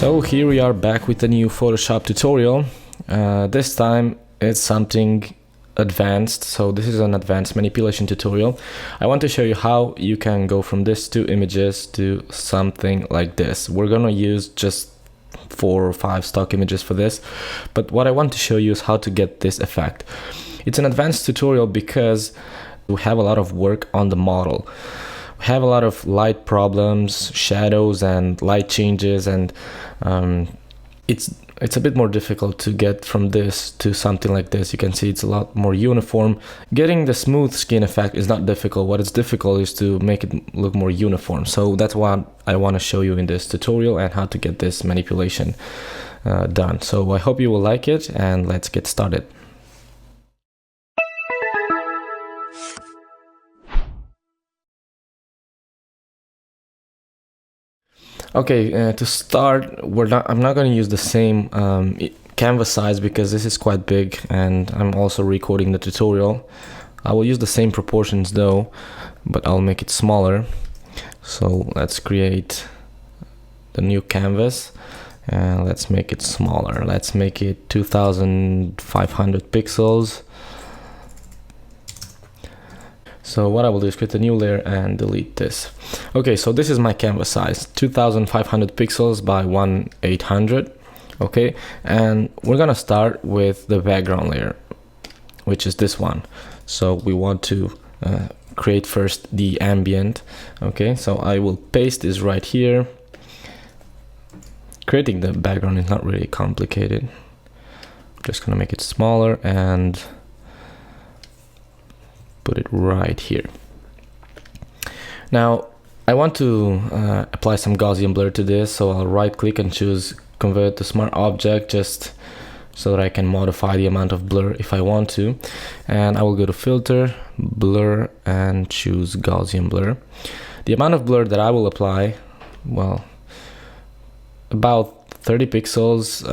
So here we are back with a new Photoshop tutorial. This time it's something advanced, so this is an advanced manipulation tutorial. I want to show you how you can go from these two images to something like this. We're gonna use just 4 or 5 stock images for this, but what I want to show you is how to get this effect. It's an advanced tutorial because we have a lot of work on the model. We have a lot of light problems, shadows and light changes, and it's a bit more difficult to get from this to something like this. You can see it's a lot more uniform. Getting the smooth skin effect is not difficult. What is difficult is to make it look more uniform. So that's what I want to show you in this tutorial and how to get this manipulation done. So I hope you will like it, and let's get started. Okay, to start, I'm not going to use the same canvas size because this is quite big and I'm also recording the tutorial. I will use the same proportions though, but I'll make it smaller. So let's create the new canvas and let's make it smaller. Let's make it 2500 pixels. So what I will do is create a new layer and delete this. Okay, so this is my canvas size, 2500 pixels by 1800. Okay, and we're gonna start with the background layer, which is this one. So we want to create first the ambient. Okay, so I will paste this right here. Creating the background is not really complicated. I'm just gonna make it smaller and put it right here. Now I want to apply some Gaussian blur to this, so I'll right click and choose convert to smart object, just so that I can modify the amount of blur if I want to. And I will go to filter, blur, and choose Gaussian blur. The amount of blur that I will apply, well, about 30 pixels.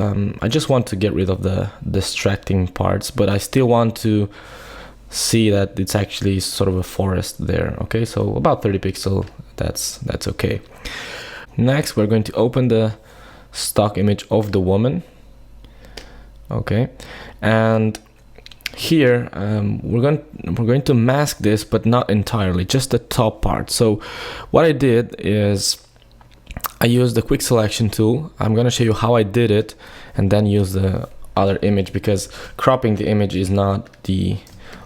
I just want to get rid of the distracting parts, but I still want to see that it's actually sort of a forest there. Okay, so about 30 pixel, that's okay. Next, we're going to open the stock image of the woman. Okay, and here we're going to mask this, but not entirely, just the top part. So what I did is I used the quick selection tool. I'm going to show you how I did it and then use the other image, because cropping the image is not the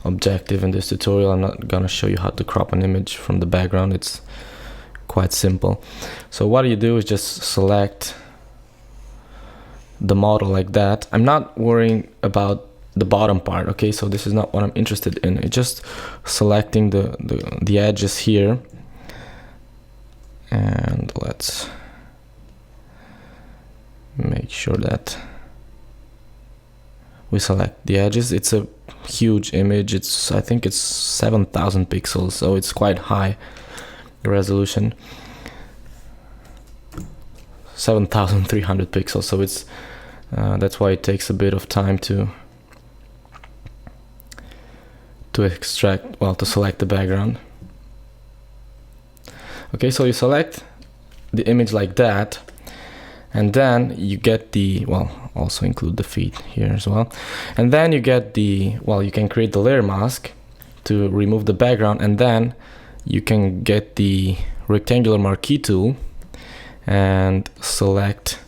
objective in this tutorial. I'm not gonna show you how to crop an image from the background. It's quite simple. So what you do is just select the model like that. I'm not worrying about the bottom part. Okay, so this is not what I'm interested in. It's just selecting the edges here, and let's make sure that we select the edges. It's a huge image. I think it's 7000 pixels, so it's quite high resolution. 7300 pixels, so it's that's why it takes a bit of time to extract, well, to select the background. Okay, so you select the image like that, and then you get the, well, also include the feet here as well, and then you get the, well, you can create the layer mask to remove the background, and then you can get the rectangular marquee tool and select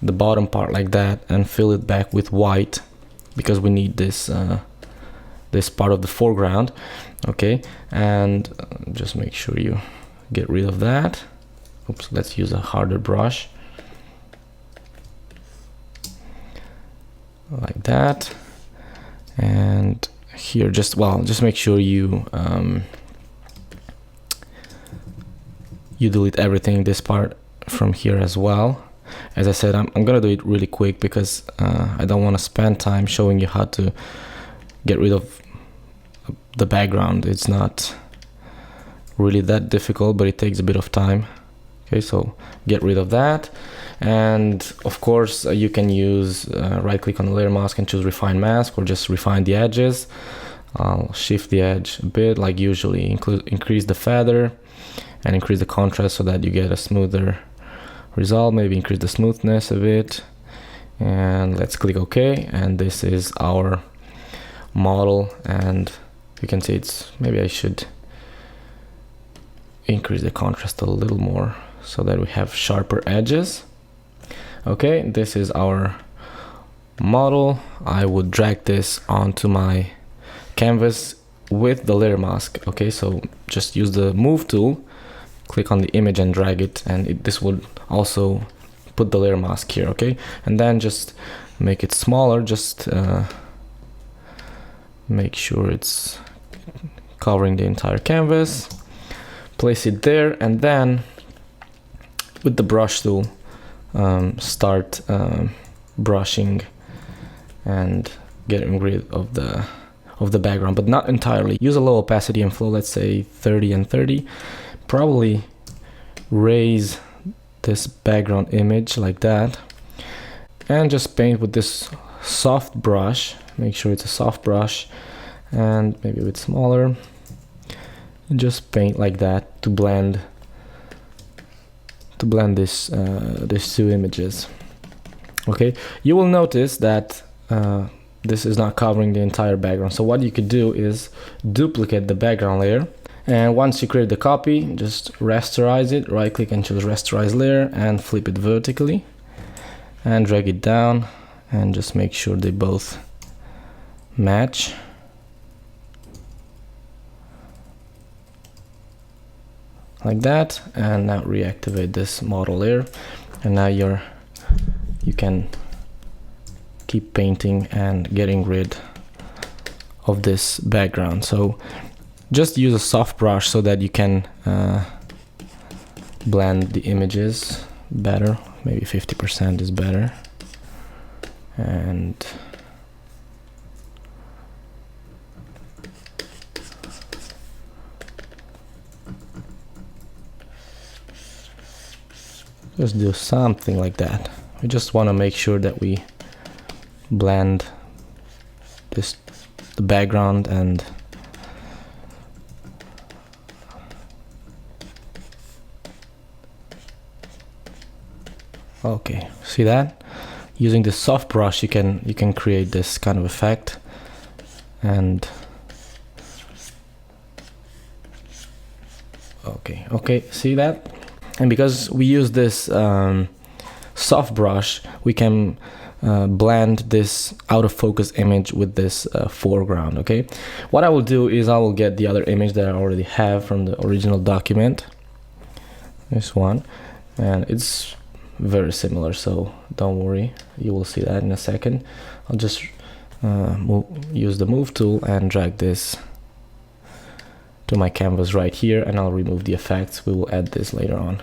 the bottom part like that and fill it back with white, because we need this this part of the foreground. Okay, and just make sure you get rid of that. Oops, let's use a harder brush like that. And here, just make sure you you delete everything, this part from here as well. As I said, I'm gonna do it really quick because I don't want to spend time showing you how to get rid of the background. It's not really that difficult, but it takes a bit of time. Okay, so get rid of that. And of course you can use right click on the layer mask and choose refine mask, or just refine the edges. I'll shift the edge a bit, like usually, increase the feather and increase the contrast so that you get a smoother result, maybe increase the smoothness a bit, and let's click OK. And this is our model, and you can see it's, maybe I should increase the contrast a little more so that we have sharper edges. Okay, this is our model. I would drag this onto my canvas with the layer mask. Okay, so just use the move tool, click on the image and drag it, and this would also put the layer mask here. Okay, and then just make it smaller, just make sure it's covering the entire canvas, place it there, and then with the brush tool start brushing and getting rid of the background, but not entirely. Use a low opacity and flow, let's say 30 and 30. Probably raise this background image like that, and just paint with this soft brush. Make sure it's a soft brush, and maybe a bit smaller, and just paint like that to blend this these two images. Okay, you will notice that this is not covering the entire background, so what you could do is duplicate the background layer, and once you create the copy, just rasterize it, right click and choose rasterize layer and flip it vertically and drag it down, and just make sure they both match. Like that, and now reactivate this model layer, and now you can keep painting and getting rid of this background. So just use a soft brush so that you can blend the images better. Maybe 50% is better, and just do something like that. We just want to make sure that we blend the background and okay, see that? Using the soft brush you can create this kind of effect, and okay, see that? And because we use this soft brush, we can blend this out of focus image with this foreground. Okay, what I will do is I will get the other image that I already have from the original document, this one, and it's very similar, so don't worry, you will see that in a second. I'll just use the move tool and drag this to my canvas right here, and I'll remove the effects. We will add this later on.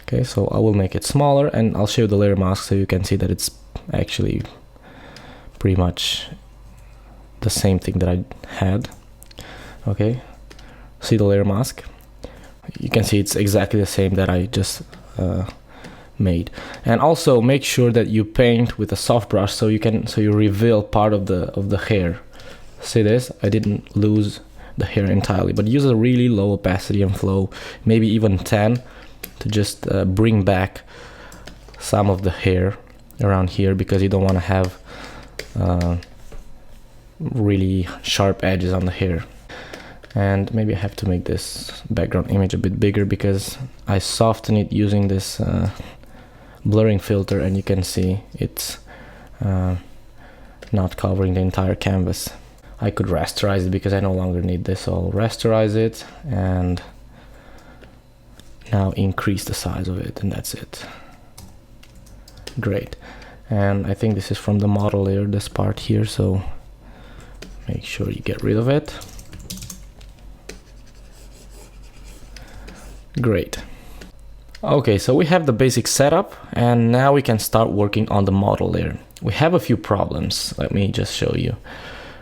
Okay, so I will make it smaller, and I'll show you the layer mask so you can see that it's actually pretty much the same thing that I had. Okay, see the layer mask? You can see it's exactly the same that I just made. And also make sure that you paint with a soft brush so you reveal part of the hair. See this? I didn't lose the hair entirely, but use a really low opacity and flow, maybe even 10, to just bring back some of the hair around here, because you don't want to have really sharp edges on the hair. And maybe I have to make this background image a bit bigger because I soften it using this blurring filter, and you can see it's not covering the entire canvas. I could rasterize it because I no longer need this, so I'll rasterize it and now increase the size of it, and that's it. Great. And I think this is from the model layer, this part here, so make sure you get rid of it. Great. Okay, so we have the basic setup, and now we can start working on the model layer. We have a few problems. Let me just show you.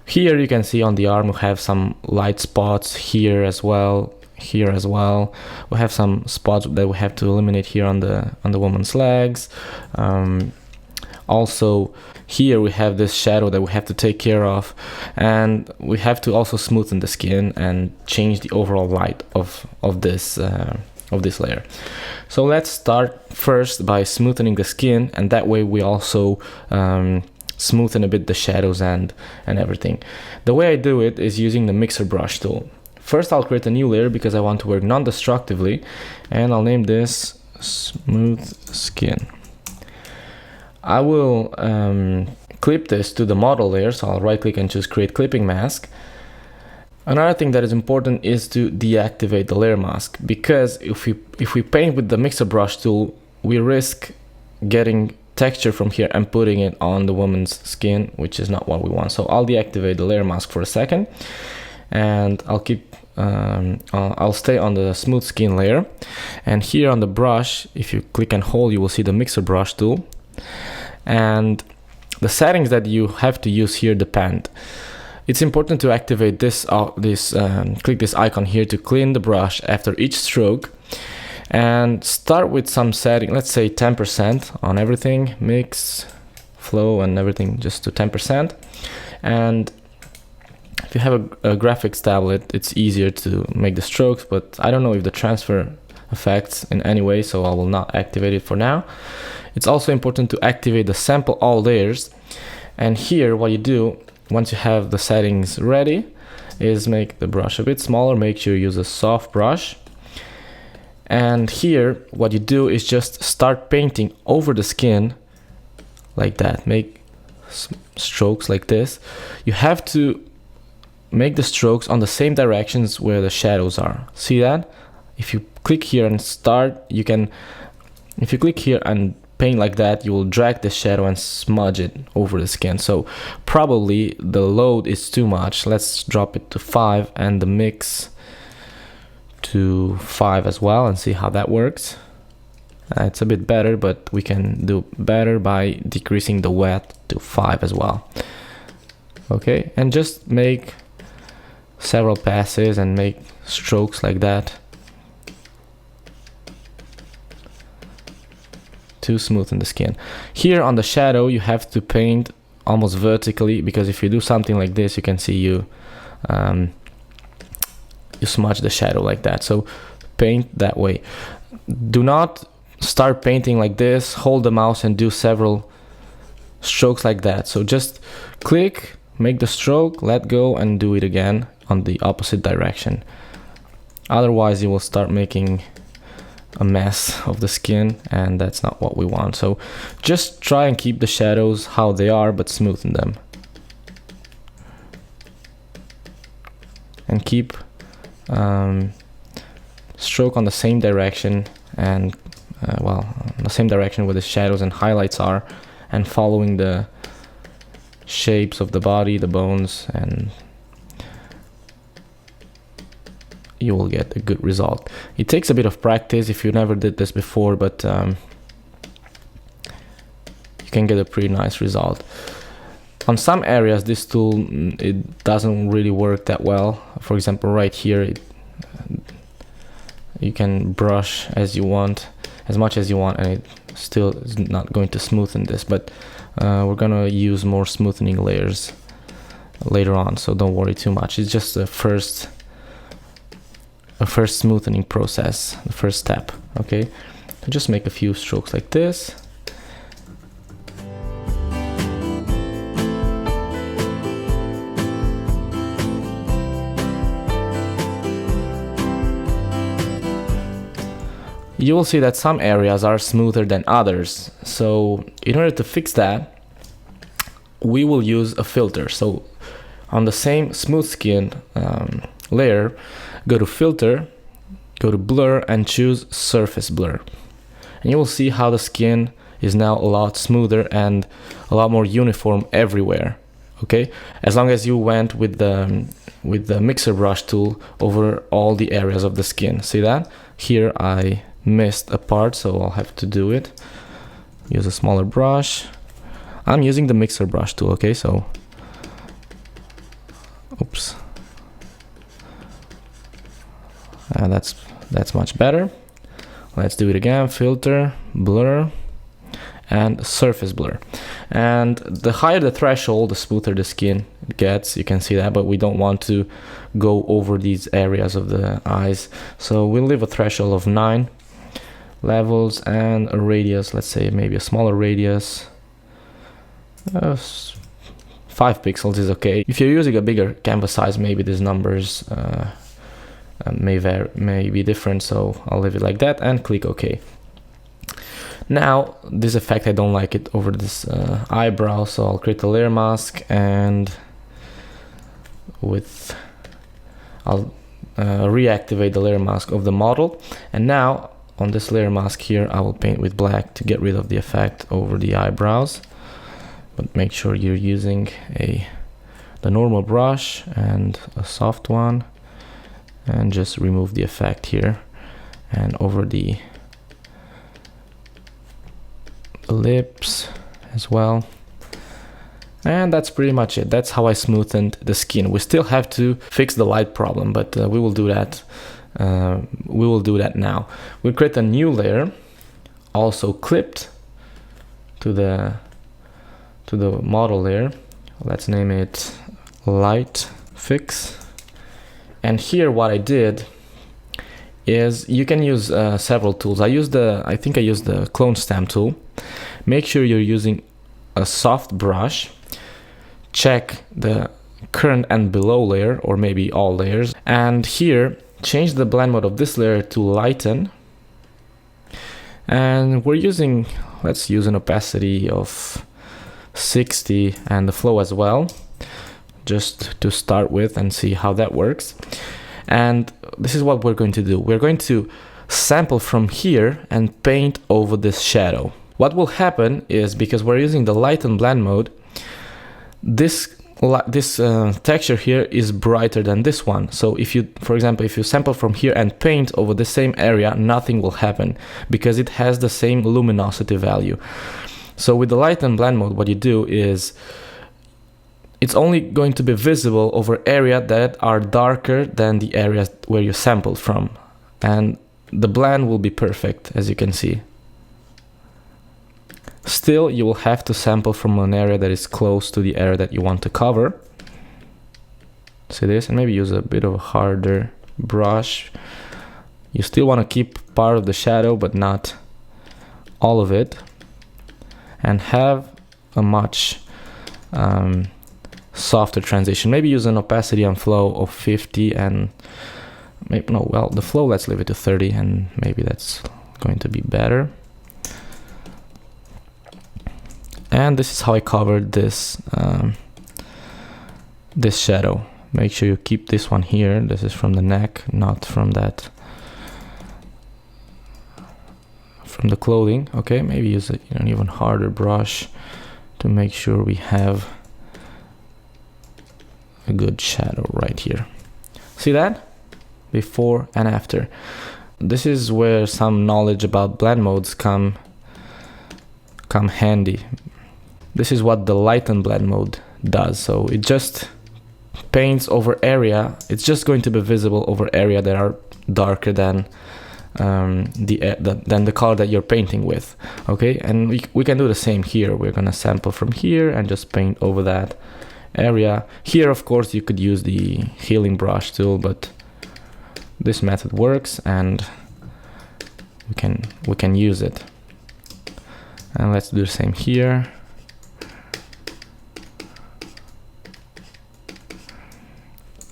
Here you can see on the arm we have some light spots, here as well, here as well. We have some spots that we have to eliminate here on the woman's legs. Also here we have this shadow that we have to take care of, and we have to also smoothen the skin and change the overall light of this of this layer. So let's start first by smoothing the skin, and that way we also smoothen a bit the shadows and everything. The way I do it is using the mixer brush tool. First I'll create a new layer because I want to work non-destructively, and I'll name this smooth skin. I will clip this to the model layer, so I'll right click and choose create clipping mask. Another thing that is important is to deactivate the layer mask, because if we paint with the mixer brush tool, we risk getting texture from here and putting it on the woman's skin, which is not what we want. So I'll deactivate the layer mask for a second, and I'll stay on the smooth skin layer. And here on the brush, if you click and hold, you will see the mixer brush tool, and the settings that you have to use here depend. It's important to activate this, click this icon here to clean the brush after each stroke, and start with some setting, let's say 10% on everything, mix, flow and everything, just to 10%. And if you have a graphics tablet, it's easier to make the strokes, but I don't know if the transfer affects in any way, so I will not activate it for now. It's also important to activate the sample all layers, and here what you do once you have the settings ready is make the brush a bit smaller, make sure you use a soft brush. And here what you do is just start painting over the skin like that. Make strokes like this. You have to make the strokes on the same directions where the shadows are. See that? If you click here and start, if you click here and paint like that, you will drag the shadow and smudge it over the skin. So probably the load is too much. Let's drop it to 5 and the mix to 5 as well, and see how that works. It's a bit better, but we can do better by decreasing the wet to 5 as well. Okay, and just make several passes and make strokes like that to smoothen the skin. Here on the shadow you have to paint almost vertically, because if you do something like this, you can see you smudge the shadow like that. So paint that way. Do not start painting like this, hold the mouse and do several strokes like that. So just click, make the stroke, let go and do it again on the opposite direction. Otherwise you will start making a mess of the skin, and that's not what we want. So just try and keep the shadows how they are, but smoothen them. And keep stroke on the same direction, and well, the same direction where the shadows and highlights are, and following the shapes of the body, the bones, and you will get a good result. It takes a bit of practice if you never did this before, but you can get a pretty nice result. On some areas this tool, it doesn't really work that well. For example, right here, you can brush as you want, as much as you want, and it still is not going to smoothen this, but we're gonna use more smoothening layers later on, so don't worry too much. It's just a first smoothening process, the first step. Okay, so just make a few strokes like this. You will see that some areas are smoother than others. So in order to fix that, we will use a filter. So on the same smooth skin layer, go to filter, go to blur and choose surface blur. And you will see how the skin is now a lot smoother and a lot more uniform everywhere. Okay, as long as you went with the mixer brush tool over all the areas of the skin. See that? Here I missed a part, so I'll have to do it. Use a smaller brush. I'm using the mixer brush tool, okay, so oops. That's much better. Let's do it again. Filter, blur, and surface blur. And the higher the threshold, the smoother the skin gets. You can see that, but we don't want to go over these areas of the eyes. So we'll leave a threshold of 9 levels and a radius, let's say maybe a smaller radius. 5 pixels is okay. If you're using a bigger canvas size, maybe these numbers may be different, so I'll leave it like that and click OK. Now this effect, I don't like it over this eyebrow, so I'll create a layer mask, and I'll reactivate the layer mask of the model. And now on this layer mask here, I will paint with black to get rid of the effect over the eyebrows. But make sure you're using the normal brush and a soft one, and just remove the effect here and over the lips as well. And that's pretty much it. That's how I smoothened the skin. We still have to fix the light problem, but we will do that. Now. We'll create a new layer, also clipped to the model layer. Let's name it Light Fix. And here, what I did is you can use several tools. I think I used the clone stamp tool. Make sure you're using a soft brush. Check the current and below layer, or maybe all layers. And here, change the blend mode of this layer to Lighten. And let's use an opacity of 60 and the flow as well, just to start with and see how that works. And this is what we're going to do. We're going to sample from here and paint over this shadow. What will happen is, because we're using the Lighten blend mode, this texture here is brighter than this one. So if you, for example, if you sample from here and paint over the same area, nothing will happen because it has the same luminosity value. So with the Lighten blend mode, what you do is it's only going to be visible over area that are darker than the areas where you sampled from, and the blend will be perfect, as you can see. Still, you will have to sample from an area that is close to the area that you want to cover. See this? And maybe use a bit of a harder brush. You still want to keep part of the shadow, but not all of it. And have a much softer transition. Maybe use an opacity and flow of 50 and maybe, no, well, the flow, let's leave it to 30, and maybe that's going to be better. And this is how I covered this this shadow. Make sure you keep this one here. This is from the neck, not from that, from the clothing. Okay, maybe use an even harder brush to make sure we have a good shadow right here. See that? Before and after. This is where some knowledge about blend modes come handy. This is what the Lighten blend mode does. So it just paints over area. It's just going to be visible over area that are darker than the color that you're painting with. Okay, and we can do the same here. We're gonna sample from here and just paint over that area. Here, of course, you could use the healing brush tool, but this method works, and we can use it. And let's do the same here.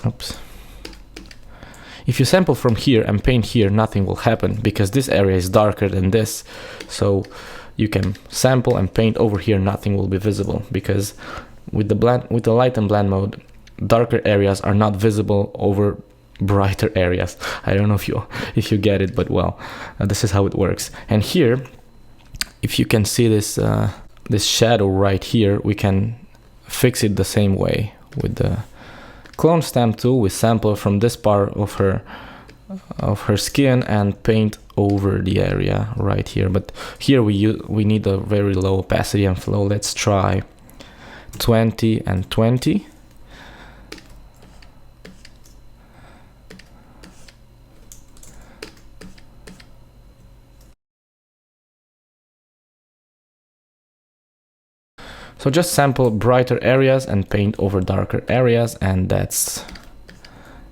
Oops. If you sample from here and paint here, nothing will happen because this area is darker than this. So you can sample and paint over here, nothing will be visible, because with the Lighten blend mode, darker areas are not visible over brighter areas. I don't know if you get it, but well, this is how it works. And here, if you can see this this shadow right here, we can fix it the same way with the clone stamp tool. We sample from this part of her skin and paint over the area right here. But here we need a very low opacity and flow. Let's try 20 and 20. So just sample brighter areas and paint over darker areas, and that's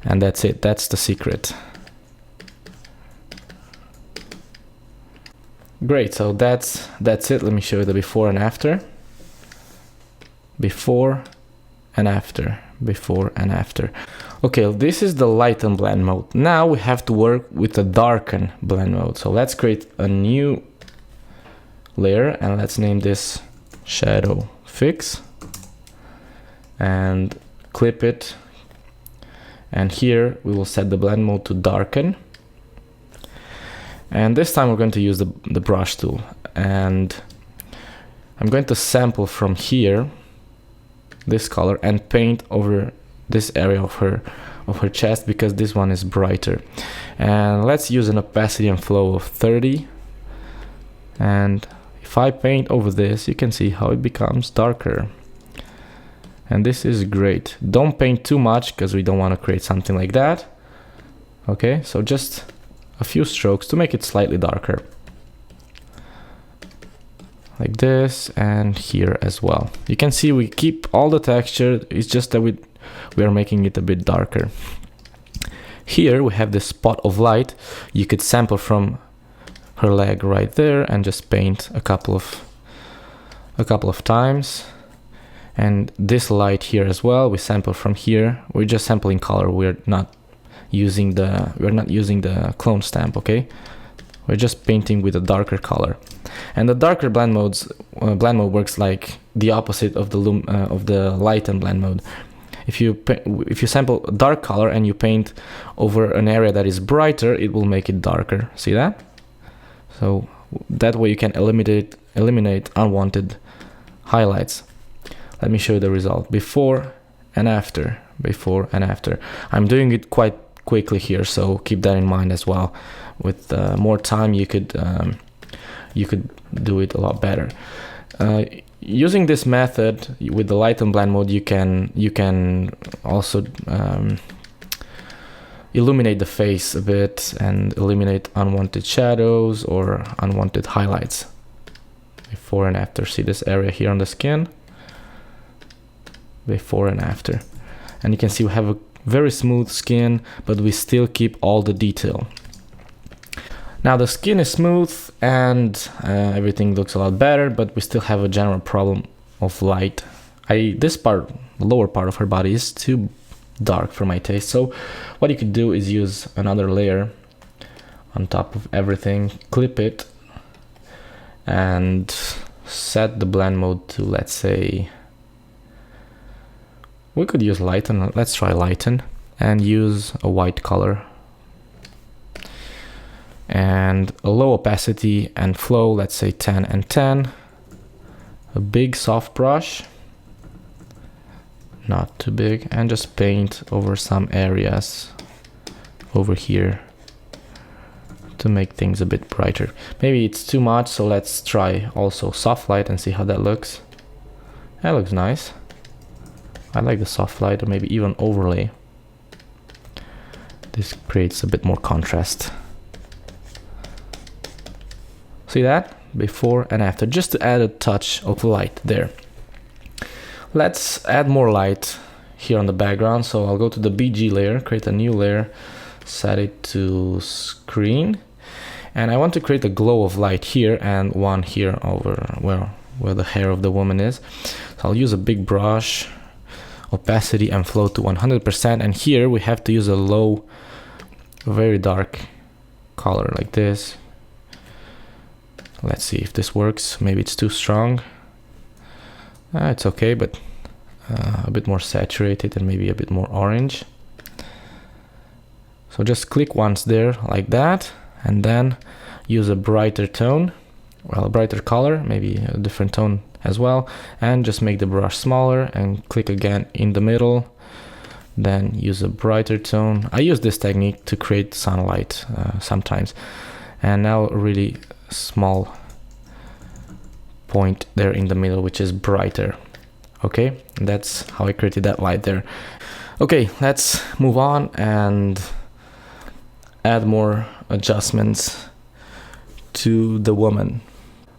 it. That's the secret. Great, so that's it. Let me show you the before and after. Before and after. Before and after. Okay, this is the Lighten blend mode. Now we have to work with the Darken blend mode. So let's create a new layer and let's name this Shadow Fix and clip it. And here we will set the blend mode to Darken. And this time we're going to use the brush tool. And I'm going to sample from here this color and paint over this area of her chest because this one is brighter. And let's use an opacity and flow of 30. And if I paint over this, you can see how it becomes darker. And this is great. Don't paint too much because we don't want to create something like that. Okay, so just a few strokes to make it slightly darker. Like this, and here as well. You can see we keep all the texture, it's just that we are making it a bit darker. Here we have this spot of light. You could sample from her leg right there and just paint a couple of times. And this light here as well, we sample from here. We're just sampling color. We're not using the clone stamp, okay? We're just painting with a darker color. And the darker blend mode works like the opposite of the Lighten blend mode. If you sample a dark color and you paint over an area that is brighter, it will make it darker. See that? So that way you can eliminate unwanted highlights. Let me show you the result. Before and after. Before and after. I'm doing it quite quickly here, so keep that in mind as well. With more time, you could do it a lot better. Using this method with the Lighten blend mode, you can also illuminate the face a bit and eliminate unwanted shadows or unwanted highlights. Before and after. See this area here on the skin? Before and after. And you can see we have a very smooth skin, but we still keep all the detail. Now the skin is smooth and everything looks a lot better, but we still have a general problem of light. This part, the lower part of her body, is too dark for my taste. So what you could do is use another layer on top of everything, clip it, and set the blend mode to, let's say, we could use Lighten. Let's try Lighten and use a white color. And a low opacity and flow, let's say 10 and 10. A big soft brush, not too big, and just paint over some areas over here to make things a bit brighter. Maybe it's too much, so let's try also soft light and see how that looks. That looks nice. I like the soft light, or maybe even overlay. This creates a bit more contrast. See that? Before and after, just to add a touch of light there. Let's add more light here on the background. So I'll go to the BG layer, create a new layer, set it to screen. And I want to create a glow of light here and one here over where the hair of the woman is. So I'll use a big brush, opacity and flow to 100%. And here we have to use a low, very dark color like this. Let's see if this works. Maybe it's too strong. It's okay, but a bit more saturated and maybe a bit more orange. So just click once there like that, and then use a brighter tone, well, a brighter color, maybe a different tone as well, and just make the brush smaller and click again in the middle. Then use a brighter tone. I use this technique to create sunlight sometimes. And now really small point there in the middle, which is brighter. Okay, that's how I created that light there. Okay, let's move on and add more adjustments to the woman.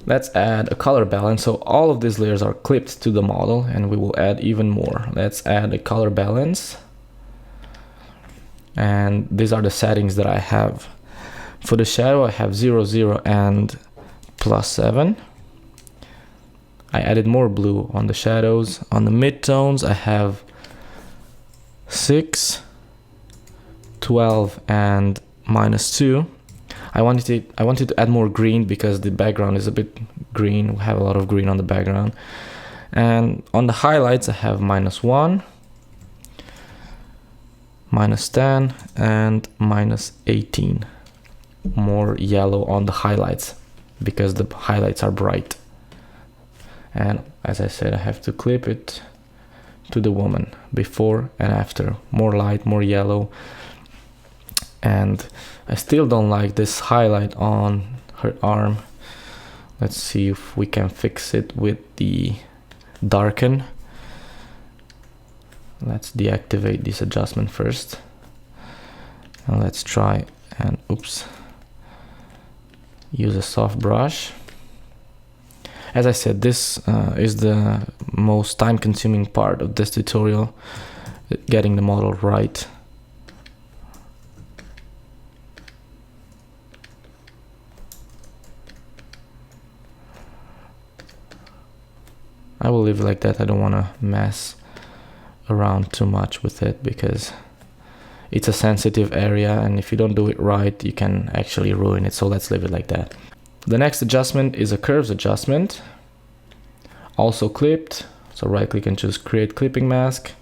Let's add a color balance. So all of these layers are clipped to the model, and we will add even more. Let's add a color balance. And these are the settings that I have. For the shadow, I have 0, 0, and +7. I added more blue on the shadows. On the midtones, I have 6, 12, and -2. I wanted to add more green because the background is a bit green. We have a lot of green on the background. And on the highlights, I have -1, -10, and -18. More yellow on the highlights because the highlights are bright. And as I said, I have to clip it to the woman before and after. More light, more yellow. And I still don't like this highlight on her arm. Let's see if we can fix it with the Darken. Let's deactivate this adjustment first. And let's try and use a soft brush. As I said, this is the most time-consuming part of this tutorial, getting the model right. I will leave it like that. I don't want to mess around too much with it because it's a sensitive area, and if you don't do it right, you can actually ruin it. So let's leave it like that. The next adjustment is a curves adjustment, also clipped. So right click and choose create clipping mask.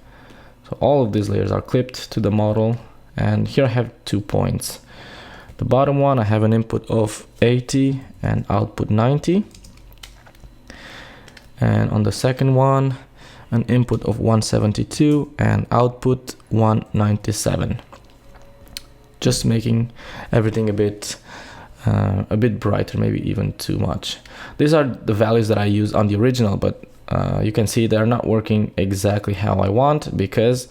So all of these layers are clipped to the model, and here I have 2 points. The bottom one, I have an input of 80 and output 90. And on the second one, an input of 172 and output 197. Just making everything a bit brighter, maybe even too much. These are the values that I use on the original, but you can see they're not working exactly how I want because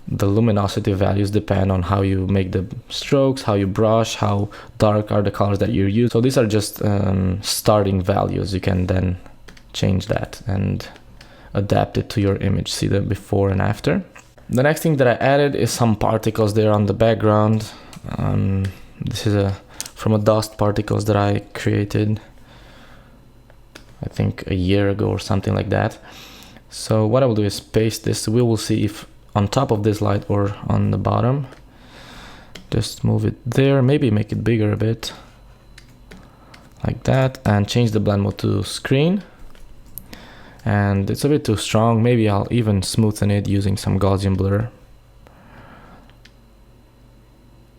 the luminosity values depend on how you make the strokes, how you brush, how dark are the colors that you use. So these are just starting values. You can then change that and adapt it to your image. See the before and after. The next thing that I added is some particles there on the background. This is from a dust particles that I created, I think a year ago or something like that. So what I will do is paste this. We will see if on top of this light or on the bottom. Just move it there, maybe make it bigger a bit, like that, and change the blend mode to screen. And it's a bit too strong. Maybe I'll even smoothen it using some Gaussian blur.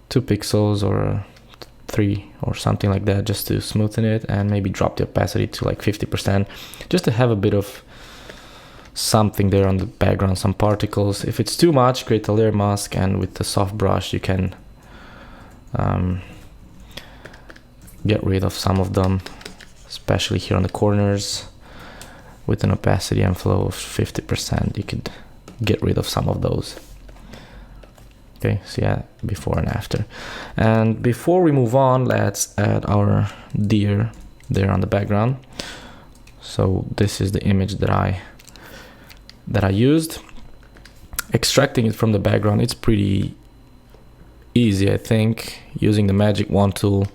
2 pixels or 3 or something like that, just to smoothen it, and maybe drop the opacity to like 50%, just to have a bit of something there on the background, some particles. If it's too much, create a layer mask, and with the soft brush you can get rid of some of them, especially here on the corners. With an opacity and flow of 50%, you could get rid of some of those. Okay, so yeah, before and after. And before we move on, let's add our deer there on the background. So this is the image that I used. Extracting it from the background, it's pretty easy, I think. Using the magic wand tool,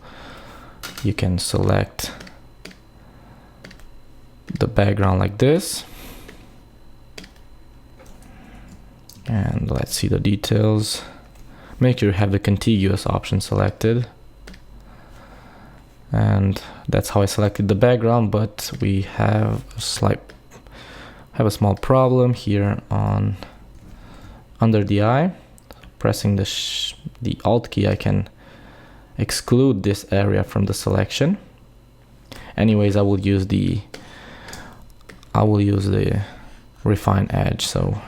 you can select the background like this, and let's see the details. Make sure you have the contiguous option selected, and that's how I selected the background. But we have a small problem here on under the eye. Pressing the Alt key, I can exclude this area from the selection. Anyways, I will use the refine edge. So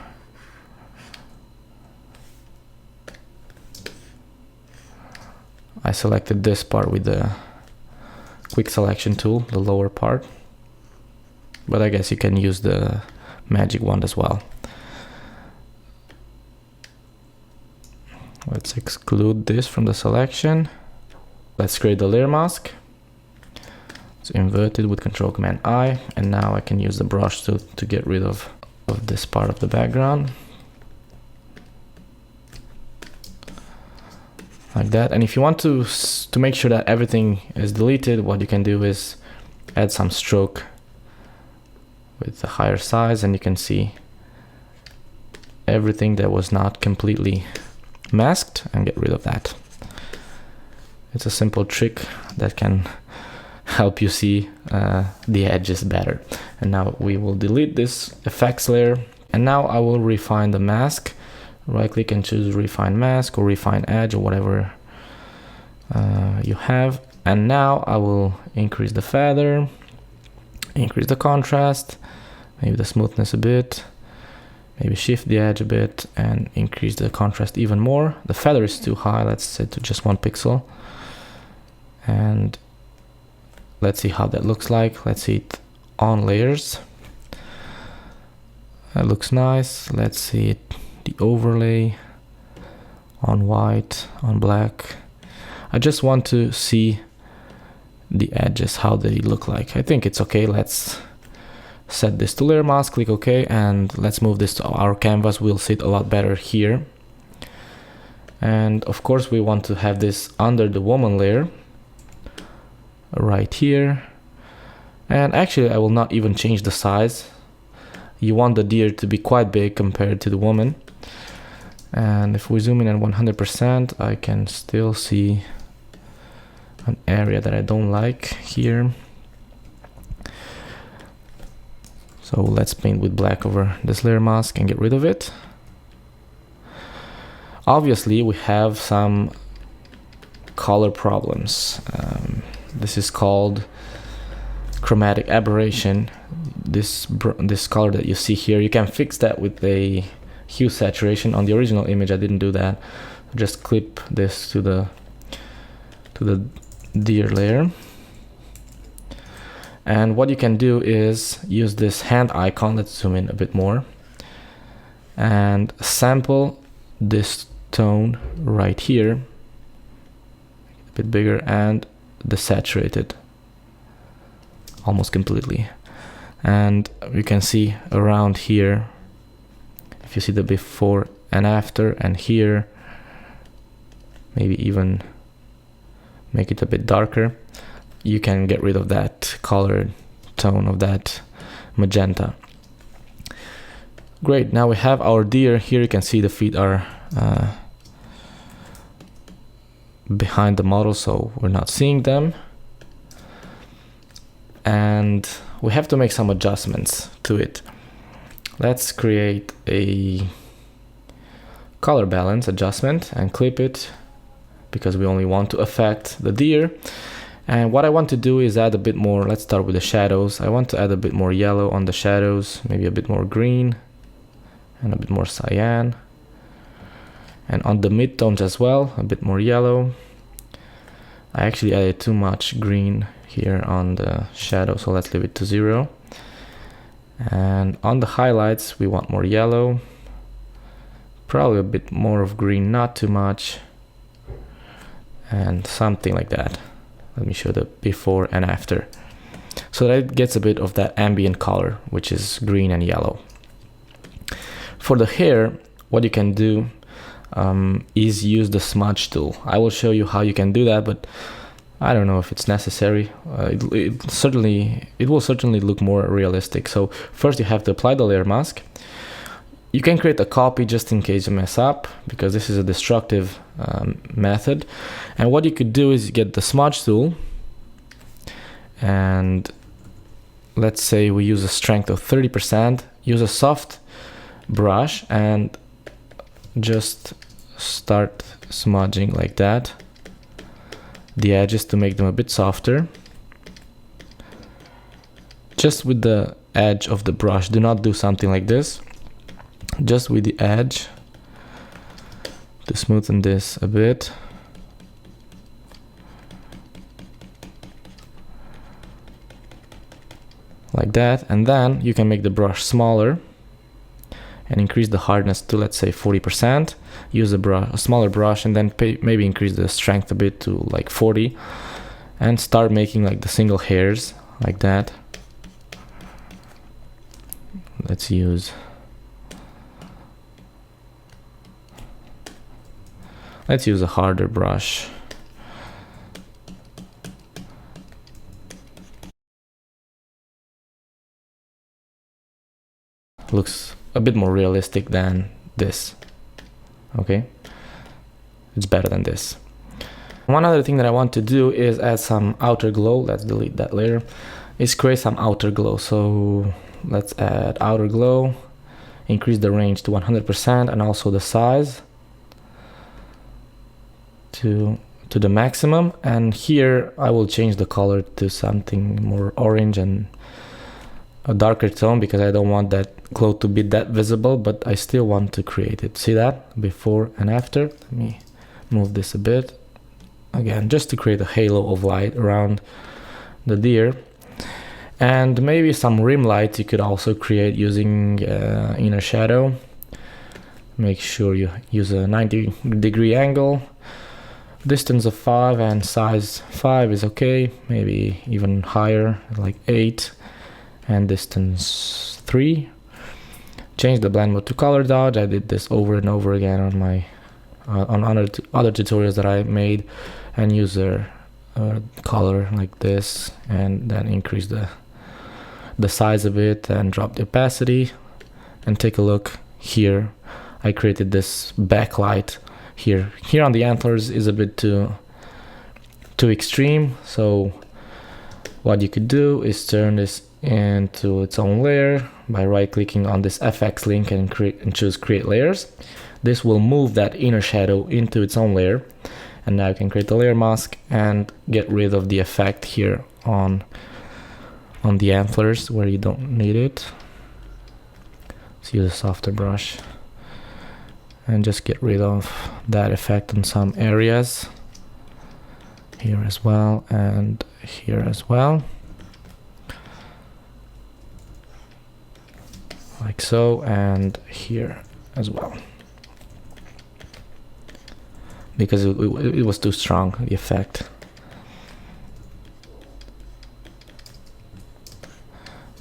I selected this part with the quick selection tool, the lower part, but I guess you can use the magic wand as well. Let's exclude this from the selection. Let's create the layer mask. It's inverted with Control Command I, and now I can use the brush to get rid of this part of the background. Like that. And if you want to make sure that everything is deleted, what you can do is add some stroke with the higher size, and you can see everything that was not completely masked, and get rid of that. It's a simple trick that can help you see the edges better. And now we will delete this effects layer, and now I will refine the mask. Right click and choose refine mask or refine edge or whatever you have. And now I will increase the feather, increase the contrast, maybe the smoothness a bit, maybe shift the edge a bit and increase the contrast even more. The feather is too high, let's set to just 1 pixel. And let's see how that looks like. Let's see it on layers. That looks nice. Let's see it, the overlay on white, on black. I just want to see the edges, how they look like. I think it's okay. Let's set this to layer mask, click OK, and let's move this to our canvas. We'll see it a lot better here. And of course we want to have this under the woman layer right here. And actually I will not even change the size. You want the deer to be quite big compared to the woman. And if we zoom in at 100%, I can still see an area that I don't like here. So let's paint with black over this layer mask and get rid of it. Obviously we have some color problems. This is called chromatic aberration. This color that you see here, you can fix that with a hue saturation. On the original image I didn't do that. Just clip this to the deer layer. And what you can do is use this hand icon. Let's zoom in a bit more and sample this tone right here, a bit bigger, and desaturate it almost completely. And you can see around here, if you see the before and after, and here maybe even make it a bit darker, you can get rid of that colored tone of that magenta. Great, now we have our deer. Here you can see the feet are behind the model, so we're not seeing them. And we have to make some adjustments to it. Let's create a color balance adjustment and clip it, because we only want to affect the deer. And what I want to do is add a bit more. Let's start with the shadows. I want to add a bit more yellow on the shadows, maybe a bit more green and a bit more cyan. And on the midtones as well, a bit more yellow. I actually added too much green here on the shadow, so let's leave it to 0. And on the highlights we want more yellow, probably a bit more of green, not too much, and something like that. Let me show the before and after, so that it gets a bit of that ambient color, which is green and yellow. For the hair, what you can do is use the smudge tool. I will show you how you can do that, but I don't know if it's necessary. It will certainly look more realistic. So first you have to apply the layer mask. You can create a copy just in case you mess up, because this is a destructive method. And what you could do is get the smudge tool, and let's say we use a strength of 30%, use a soft brush and just start smudging like that the edges to make them a bit softer, just with the edge of the brush. Do not do something like this, just with the edge to smoothen this a bit. Like that. And then you can make the brush smaller and increase the hardness to, let's say, 40%. Use a smaller brush, and then maybe increase the strength a bit to like 40. and start making like the single hairs like that. Let's use a harder brush. Looks a bit more realistic than this. Okay, it's better than this. One other thing that I want to do is add some outer glow. Let's delete that layer. Is create some outer glow. So let's add outer glow, increase the range to 100% and also the size to the maximum. And here I will change the color to something more orange and a darker tone, because I don't want that glow to be that visible, but I still want to create it. See that? Before and after. Let me move this a bit. Again, just to create a halo of light around the deer. And maybe some rim light you could also create using inner shadow. Make sure you use a 90-degree angle. Distance of 5 and size 5 is okay. Maybe even higher, like 8. And distance 3. Change the blend mode to color dodge. I did this over and over again on my on other tutorials that I made, and use a color like this, and then increase the size of it and drop the opacity. And take a look here. I created this backlight here. Here on the antlers is a bit too extreme. So what you could do is turn this into its own layer by right-clicking on this FX link and choose create layers. This will move that inner shadow into its own layer, and now you can create a layer mask and get rid of the effect here on the antlers where you don't need it. Let's use a softer brush and just get rid of that effect on some areas, here as well and here as well. Like so, and here as well, because it was too strong, the effect.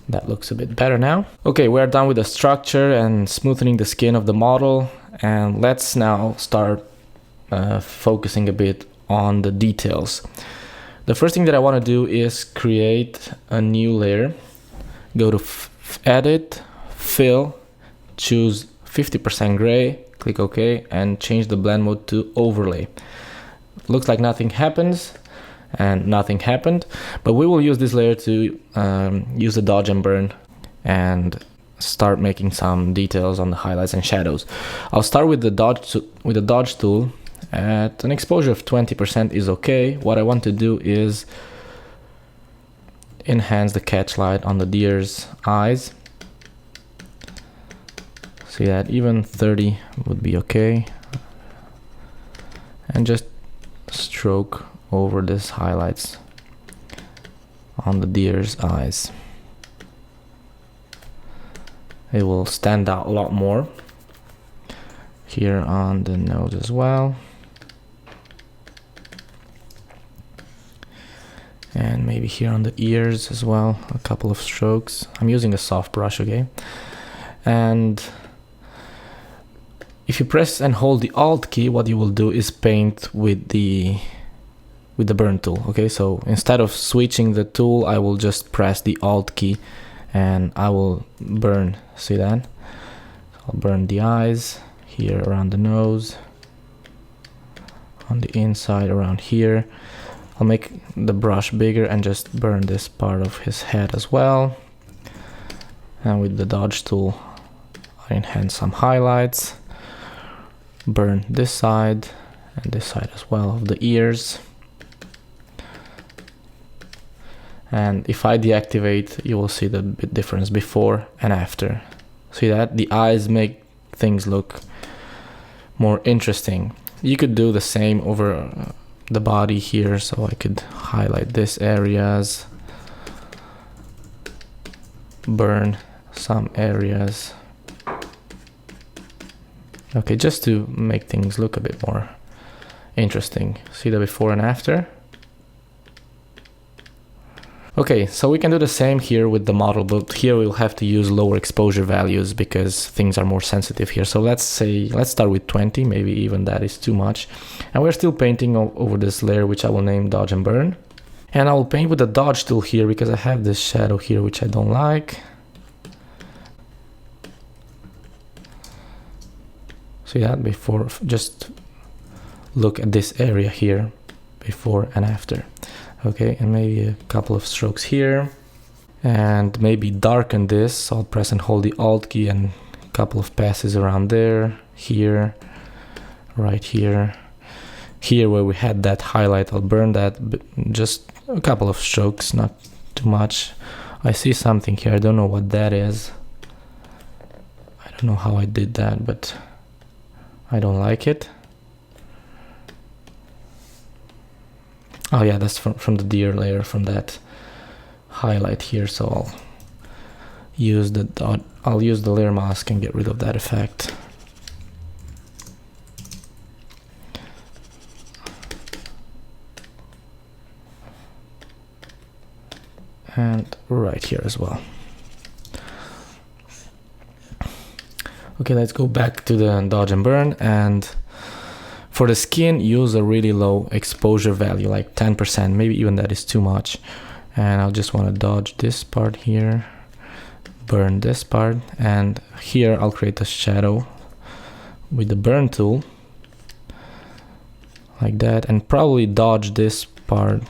That looks a bit better now. Okay, we're done with the structure and smoothing the skin of the model, and let's now start focusing a bit on the details. The first thing that I want to do is create a new layer. Go to Edit, Fill, choose 50% gray, click OK, and change the blend mode to overlay. Looks like nothing happens, and nothing happened, but we will use this layer to use the dodge and burn and start making some details on the highlights and shadows. I'll start with the dodge tool. At an exposure of 20% is okay. What I want to do is enhance the catch light on the deer's eyes. See that? Even 30 would be okay. And just stroke over this highlights on the deer's eyes. It will stand out a lot more. Here on the nose as well. And maybe here on the ears as well, a couple of strokes. I'm using a soft brush, okay? And if you press and hold the Alt key, what you will do is paint with the burn tool, okay? So instead of switching the tool, I will just press the Alt key and I will burn. See that? I'll burn the eyes here around the nose, on the inside around here. I'll make the brush bigger and just burn this part of his head as well. And with the dodge tool, I enhance some highlights, burn this side and this side as well of the ears. And if I deactivate, you will see the bit difference before and after. See that? The eyes make things look more interesting. You could do the same over the body here, so I could highlight this areas, burn some areas. Okay, just to make things look a bit more interesting. See the before and after? Okay, so we can do the same here with the model, but here we'll have to use lower exposure values because things are more sensitive here. So let's start with 20, maybe even that is too much. And we're still painting over this layer, which I will name Dodge and Burn. And I will paint with the Dodge tool here because I have this shadow here, which I don't like. See that? Before, just look at this area here, before and after. Okay, and maybe a couple of strokes here. And maybe darken this. So I'll press and hold the Alt key and a couple of passes around there, here, right here. Here where we had that highlight, I'll burn that, just a couple of strokes, not too much. I see something here, I don't know what that is. I don't know how I did that, but I don't like it. Oh yeah, that's from the deer layer, from that highlight here, so I'll use the layer mask and get rid of that effect. And right here as well. Okay, let's go back to the Dodge and Burn, and for the skin use a really low exposure value, like 10%, maybe even that is too much. And I'll just want to dodge this part here, burn this part, and here I'll create a shadow with the burn tool, like that, and probably dodge this part.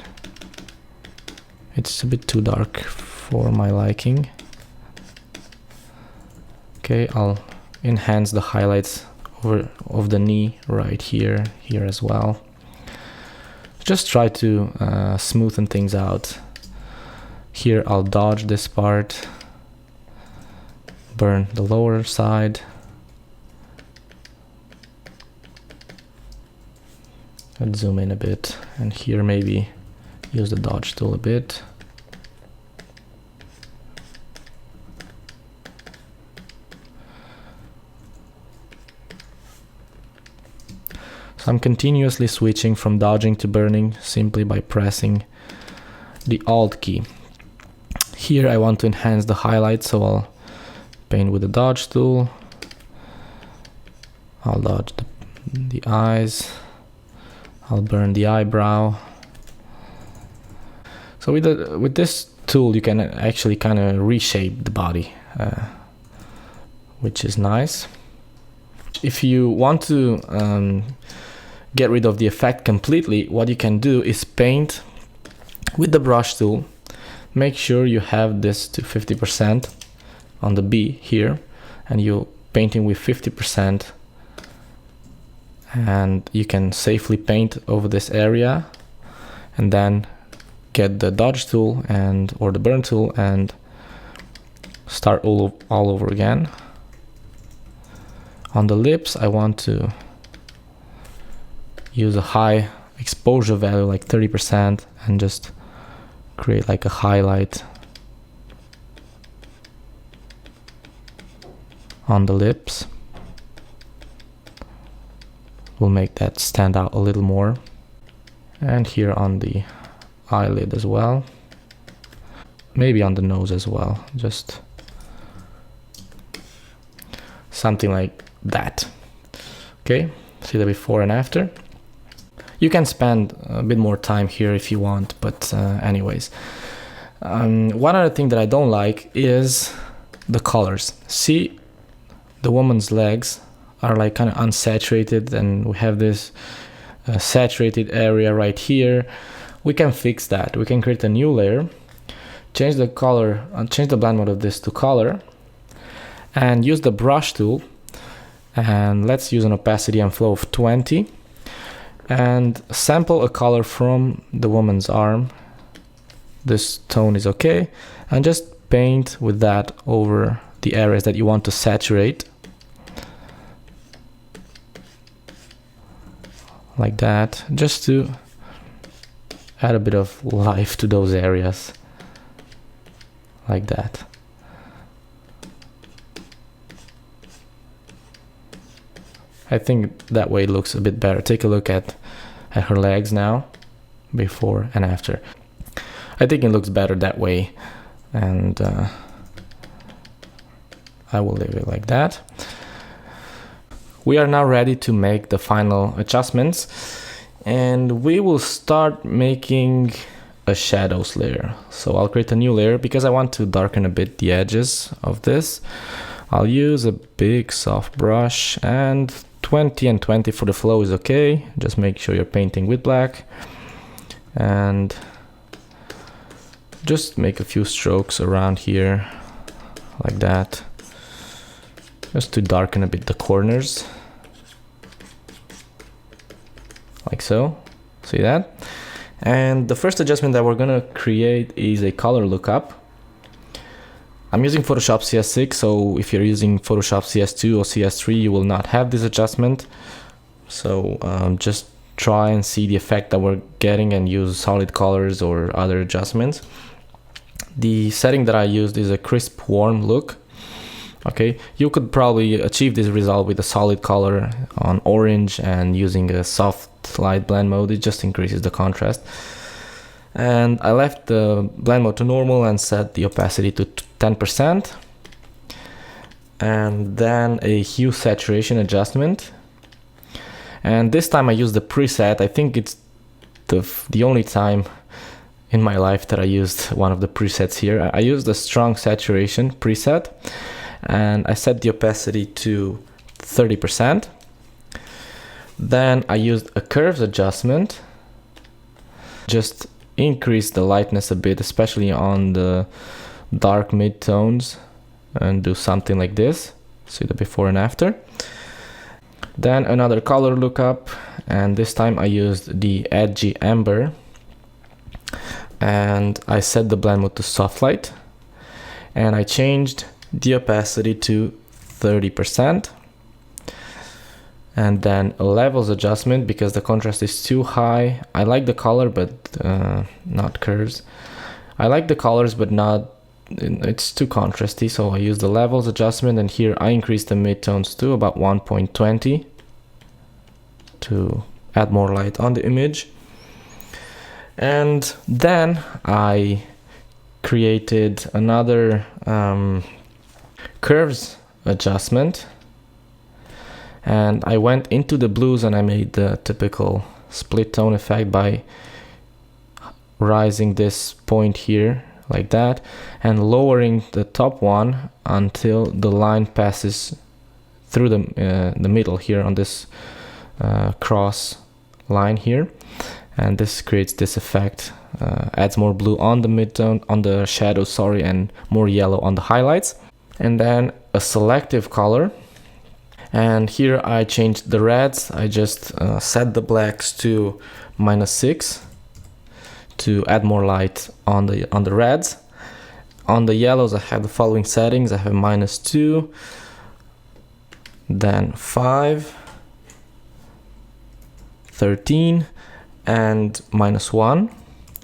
It's a bit too dark for my liking. Okay, I'll enhance the highlights of the knee right here, here as well. Just try to smoothen things out. Here I'll dodge this part, burn the lower side. Let's zoom in a bit, and here maybe use the dodge tool a bit. So I'm continuously switching from dodging to burning simply by pressing the Alt key. Here I want to enhance the highlights, so I'll paint with the dodge tool. I'll dodge the eyes. I'll burn the eyebrow. So with this tool you can actually kind of reshape the body, which is nice. If you want to get rid of the effect completely, what you can do is paint with the brush tool. Make sure you have this to 50% on the B here, and you're painting with 50%, and you can safely paint over this area, and then get the dodge tool or the burn tool and start all over again. On the lips I want to use a high exposure value, like 30%, and just create like a highlight on the lips. We'll make that stand out a little more. And here on the eyelid as well. Maybe on the nose as well. Just something like that. Okay, see the before and after. You can spend a bit more time here if you want, but anyways. One other thing that I don't like is the colors. See, the woman's legs are like kind of unsaturated, and we have this saturated area right here. We can fix that. We can create a new layer, change the color, change the blend mode of this to color, and use the brush tool. And let's use an opacity and flow of 20. And sample a color from the woman's arm. This tone is okay, and just paint with that over the areas that you want to saturate, like that, just to add a bit of life to those areas, like that. I think that way it looks a bit better. Take a look at her legs now, before and after. I think it looks better that way, and I will leave it like that. We are now ready to make the final adjustments, and we will start making a shadows layer. So I'll create a new layer because I want to darken a bit the edges of this. I'll use a big soft brush, and 20 and 20 for the flow is okay. Just make sure you're painting with black, and just make a few strokes around here like that, just to darken a bit the corners, like so. See that? And the first adjustment that we're gonna create is a color lookup. I'm using Photoshop CS6, so if you're using Photoshop CS2 or CS3, you will not have this adjustment. So just try and see the effect that we're getting and use solid colors or other adjustments. The setting that I used is a crisp, warm look. Okay, you could probably achieve this result with a solid color on orange and using a soft light blend mode. It just increases the contrast. And I left the blend mode to normal and set the opacity to 10%. And then a hue saturation adjustment. And this time I used the preset. I think it's the only time in my life that I used one of the presets here. I used the strong saturation preset, and I set the opacity to 30%. Then I used a curves adjustment, just increase the lightness a bit, especially on the dark mid-tones, and do something like this. See the before and after. Then another color lookup, and this time I used the edgy amber, and I set the blend mode to soft light, and I changed the opacity to 30%. And then a levels adjustment because the contrast is too high. I like the color, but not curves. I like the colors, but not, it's too contrasty, so I use the levels adjustment, and here I increase the midtones to about 1.20 to add more light on the image. And then I created another curves adjustment, and I went into the blues and I made the typical split tone effect by rising this point here like that and lowering the top one until the line passes through the middle here on this cross line here, and this creates this effect, adds more blue on the midtone, on the shadows, sorry, and more yellow on the highlights. And then a selective color, and here I changed the reds. I just set the blacks to -6 to add more light on the reds. On the yellows I have the following settings. I have -2, then 5, 13, and -1.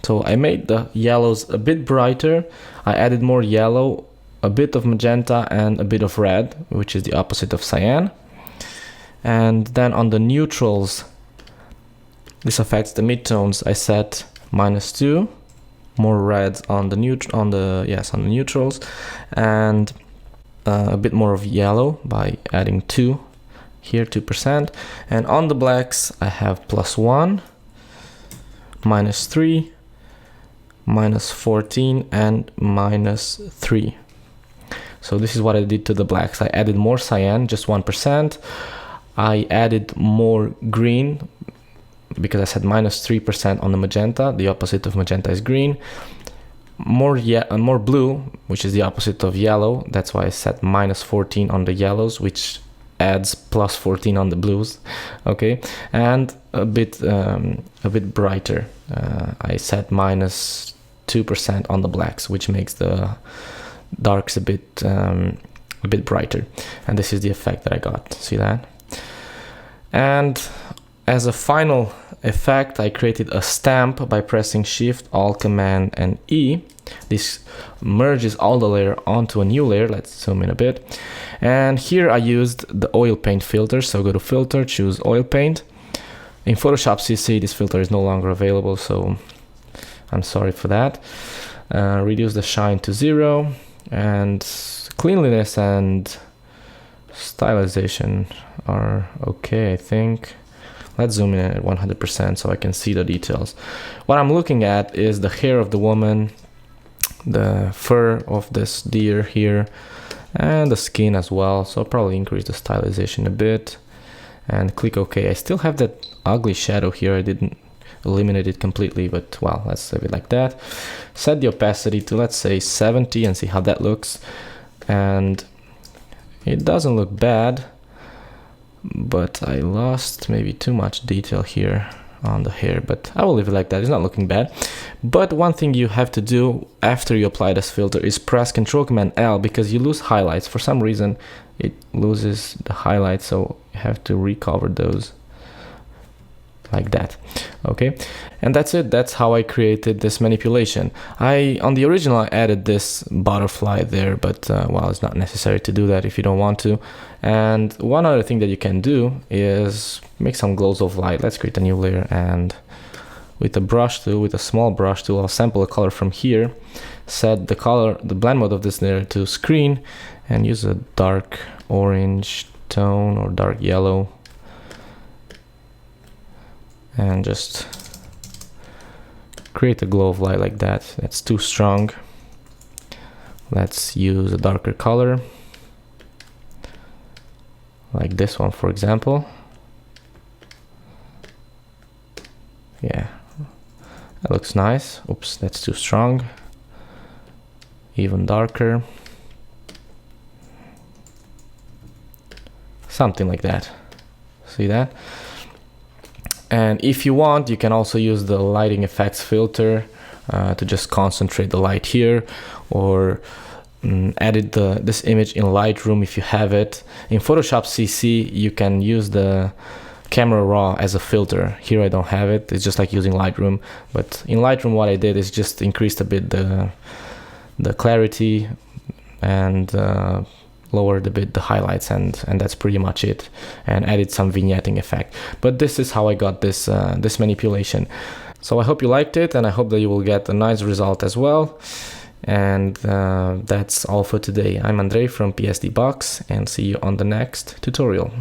So I made the yellows a bit brighter. I added more yellow, a bit of magenta, and a bit of red, which is the opposite of cyan. And then on the neutrals, this affects the midtones. I set -2, more reds on the neutrals, and a bit more of yellow by adding 2 here, 2%. And on the blacks I have +1, -3, -14, and -3. So this is what I did to the blacks. I added more cyan, just 1%. I added more green because I said -3% on the magenta. The opposite of magenta is green. More blue, which is the opposite of yellow. That's why I set -14 on the yellows, which adds +14 on the blues. Okay, and a bit brighter. I set -2% on the blacks, which makes the darks a bit brighter. And this is the effect that I got. See that? And as a final effect, I created a stamp by pressing Shift, Alt, Command, and E. This merges all the layer onto a new layer. Let's zoom in a bit. And here I used the oil paint filter. So go to Filter, choose Oil Paint. In Photoshop CC, this filter is no longer available, so I'm sorry for that. Reduce the shine to 0, and cleanliness and stylization are okay, I think. Let's zoom in at 100% so I can see the details. What I'm looking at is the hair of the woman, the fur of this deer here, and the skin as well. So I'll probably increase the stylization a bit and click OK. I still have that ugly shadow here. I didn't eliminate it completely, but well, let's leave it like that. Set the opacity to, let's say, 70 and see how that looks. And it doesn't look bad, but I lost maybe too much detail here on the hair, but I will leave it like that. It's not looking bad. But one thing you have to do after you apply this filter is press Ctrl-Command-L, because you lose highlights. For some reason it loses the highlights, so you have to recover those like that. Okay, and that's it. That's how I created this manipulation. On the original I added this butterfly there, but well, it's not necessary to do that if you don't want to. And one other thing that you can do is make some glows of light. Let's create a new layer, and with a brush tool, with a small brush tool, I'll sample a color from here, set the color, the blend mode of this layer to screen, and use a dark orange tone or dark yellow, and just create a glow of light like that. That's too strong. Let's use a darker color, like this one, for example. Yeah, that looks nice. Oops, that's too strong. Even darker. Something like that. See that? And if you want, you can also use the lighting effects filter to just concentrate the light here, or edit this image in Lightroom if you have it. In Photoshop CC, you can use the camera raw as a filter. Here I don't have it. It's just like using Lightroom. But in Lightroom, what I did is just increased a bit the clarity and lowered a bit the highlights, and that's pretty much it, and added some vignetting effect. But this is how I got this this manipulation. So I hope you liked it, and I hope that you will get a nice result as well. And that's all for today. I'm Andrei from PSD Box, and see you on the next tutorial.